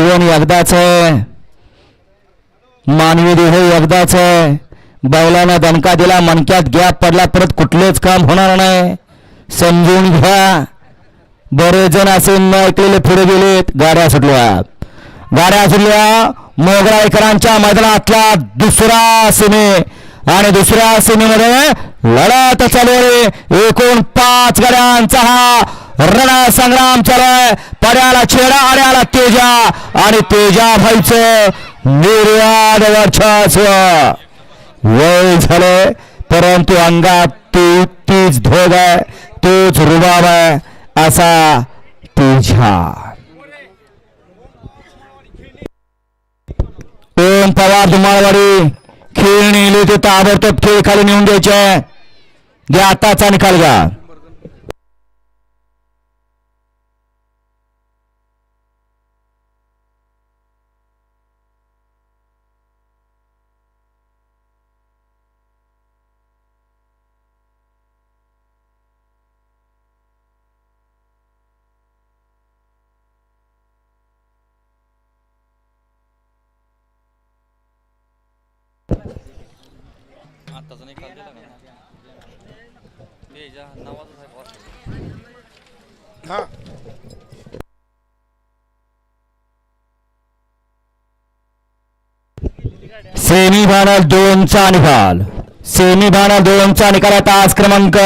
जीवन एकदाच आहे, मानवी देह एकदाच आहे. बैलानं दणका दिला, मनक्यात गॅप पडला, परत कुठलेच काम होणार नाही. समजून घ्या. बरेच जण असे न ऐकलेले पुढे गेलेत. गाड्या सुटल्या मोगराईकरांच्या मैदानातला दुसरा सेमी आणि दुसऱ्या सेमीमध्ये लढत चालू आहे. एकूण 5 गाड्यांचा हा रणसंग्राम चालू आहे. पड्याला चेहरा आड्याला तेजा आणि तेजा भाईचं निर्वाद वर्चस्व. वय झाले परंतु अंगात तीच धोग आहे, तोच रुबाब आहे असा तेजा. ओम पवार धुमाळवाडी खेळ नेले ते ताबडतोब खेळ खाली नेऊन द्यायचे. घ्या आताचा निकाल घ्या. सेमीफायनल 2चा निकाल. सेमीफायनल 2चा निकाल. तास क्रमांक